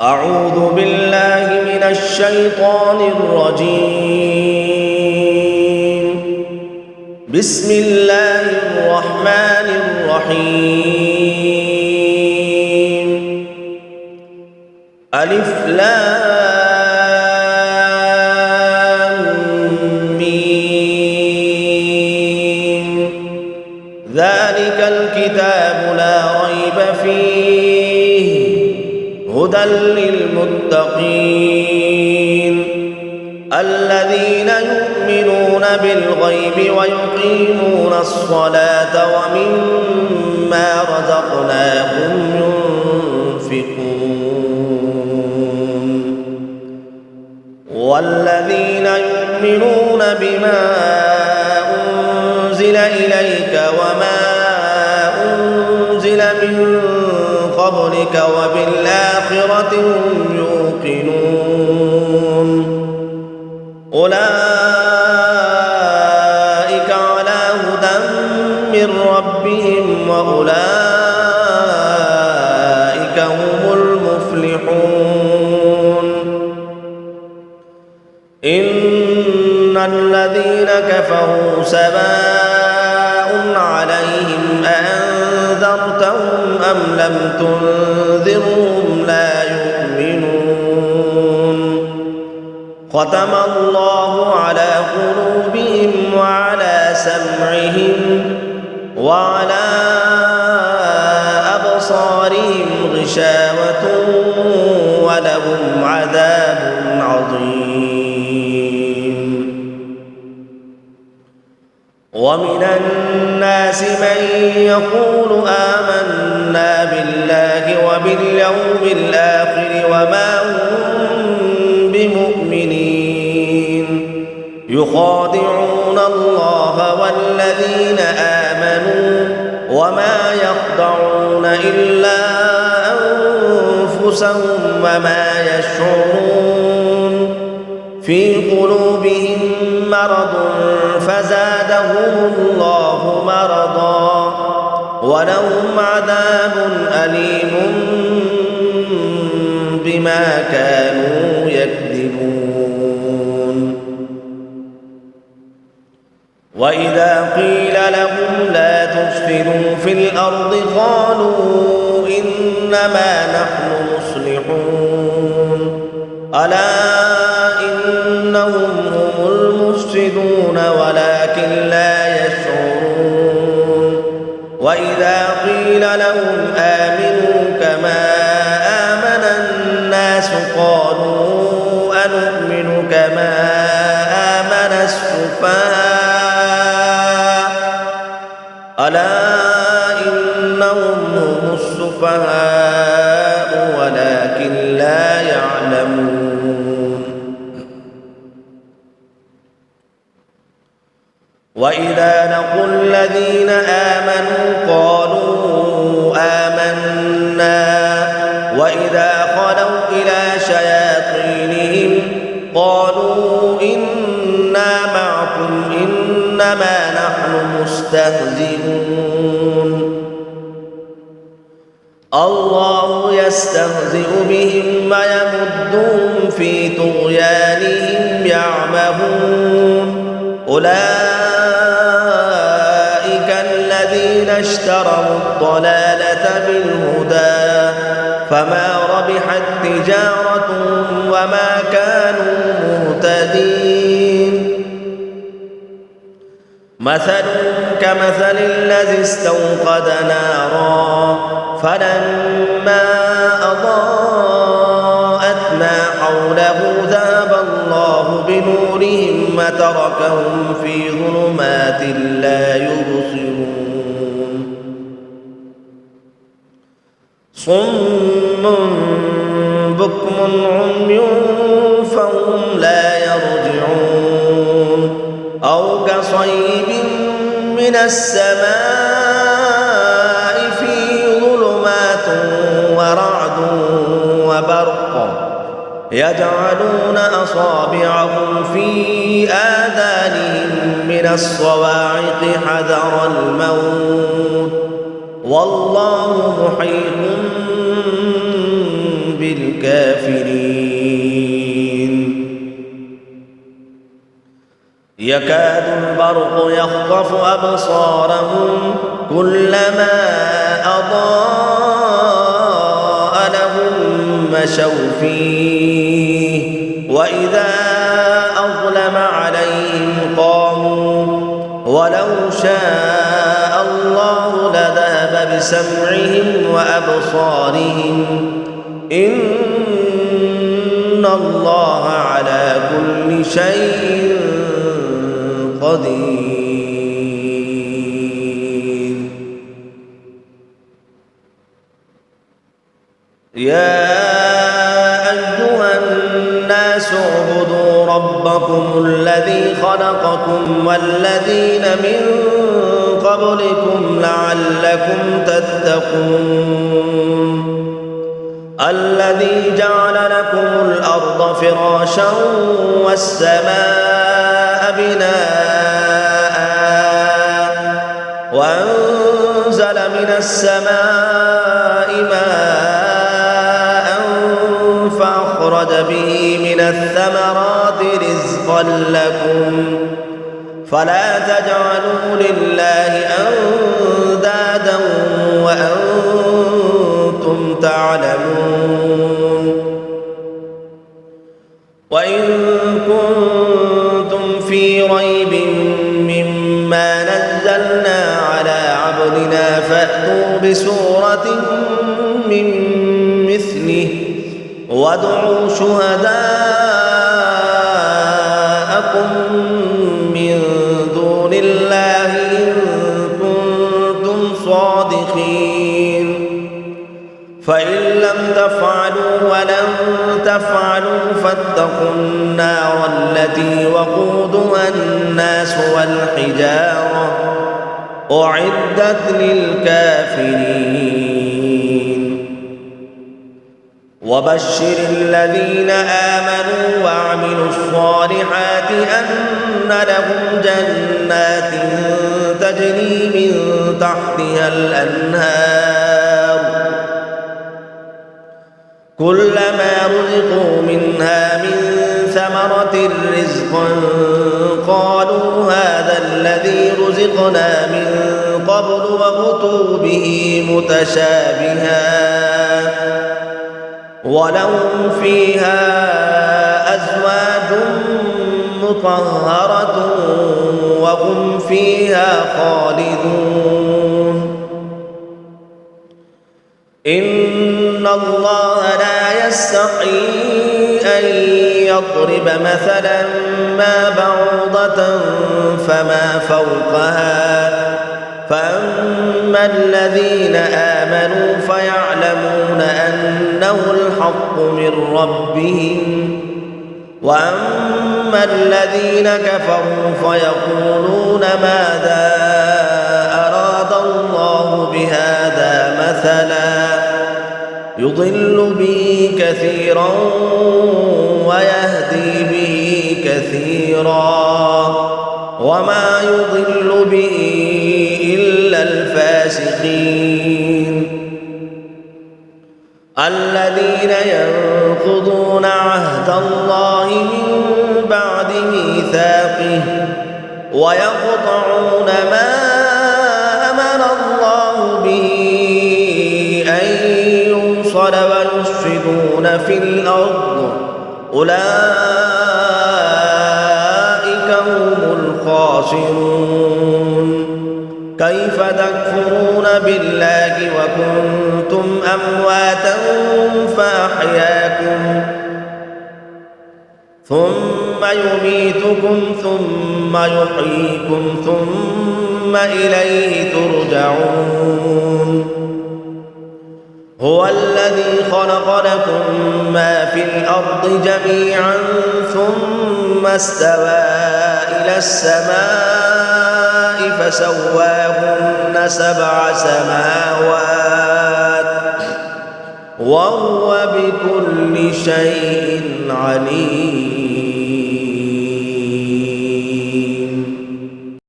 أعوذ بالله من الشيطان الرجيم. بسم الله الرحمن الرحيم. ألف لام ميم. ذلك الكتاب لا ريب فيه هدى للمتقين الذين يؤمنون بالغيب ويقيمون الصلاة ومما رزقناهم ينفقون والذين يؤمنون بما أنزل إليك وما أنزل من قبلك وبالآخرة هم يوقنون أولئك على هدى من ربهم وأولئك هم المفلحون. إن الذين كفروا سواء عليهم أنذرتهم أم لم تنذرهم لا يؤمنون. ختم الله على قلوبهم وعلى سمعهم وعلى أبصارهم غشاوة ولهم عذاب عظيم. ومن الناس من يقول آمنا بالله وباليوم الآخر وما هم بمؤمنين يخادعون الله والذين آمنوا وما يخدعون إلا أنفسهم وما يشعرون. في قلوبهم مرض فزادهم الله مرضا ولهم عذاب أليم بما كانوا يكذبون. وإذا قيل لهم لا تفسدوا في الأرض قالوا إنما نحن مصلحون ألا إنهم هم المفسدون ولكن لا يشعرون. وإذا قيل لهم آمنوا كما آمن الناس قالوا أنؤمن كما آمن السفهاء ألا إنهم هم السفهاء ولكن لا يعلمون. وإذا لقوا الذين آمنوا قالوا آمنا وإذا خلوا إلى شياطينهم قالوا إنا معكم إنما نحن مستهزئون. الله يستهزئ بهم ويمدهم في طغيانهم يعمهون. أولئك الذين اشتروا الضلالة بالهدى فما ربحت تجارتهم وما كانوا مهتدين. مثلهم كمثل الذي استوقد نارا فلما أضاءت ما حوله ذهب الله بنورهم وتركهم في ظلمات لا يبصرون. صم بكم عمي فهم لا يرجعون أو كصيب من السماء فيه ظلمات ورعد وبرق يجعلون أصابعهم في آذانهم من الصواعق حذر الموت والله محيط بالكافرين يكاد البرق يخطف أبصارهم كلما أضاء لهم مشوا فيه وإذا أظلم عليهم قاموا ولو شاء الله لذهب بسمعهم وأبصارهم إن الله على كل شيء قدير يا أيها الناس اعبدوا ربكم الذي خلقكم والذين من قبلكم لعلكم تتقون الذي جعل لكم الأرض فراشا والسماء بناء وأنزل من السماء ماء فأخرج به من الثمرات رزقا لكم فلا تجعلوا لله أندادا وأنتم تعلمون وإن كنتم في ريب مما نزلنا على عبدنا فأتوا بسورة من مثله وادعوا شهداءكم من دون الله إن كنتم صادقين فإن لم تفعلوا ولن تفعلوا فاتقوا النار التي وقودها الناس والحجارة أعدت للكافرين وبشر الذين آمنوا وعملوا الصالحات أن لهم جنات تجري من تحتها الأنهار كلما رزقوا منها من ثمرة رزقا قالوا هذا الذي رزقنا من قبل وأتوا به متشابها ولهم فيها أزواج مطهرة وهم فيها خالدون إن الله لا يستحيي أن يضرب مثلا ما بعوضة فما فوقها فأما الذين آمنوا فيعلمون أنه الحق من ربهم وأما الذين كفروا فيقولون ماذا أراد الله بهذا مثلا يضل به كثيرا ويهدي به كثيرا وما يضل به إلا الفاسقين الذين ينقضون عهد الله من بعد ميثاقه ويقطعون ما أمر الله به أن يوصل ويفسدون في الأرض أولئك هم الخاسرون كيف تكفرون بالله وكنتم أمواتا فأحياكم ثم يميتكم ثم يحييكم ثم إليه ترجعون هو الذي خلق لكم ما في الأرض جميعا ثم استوى إلى السماء فسواهن 7 سماوات وهو بكل شيء عليم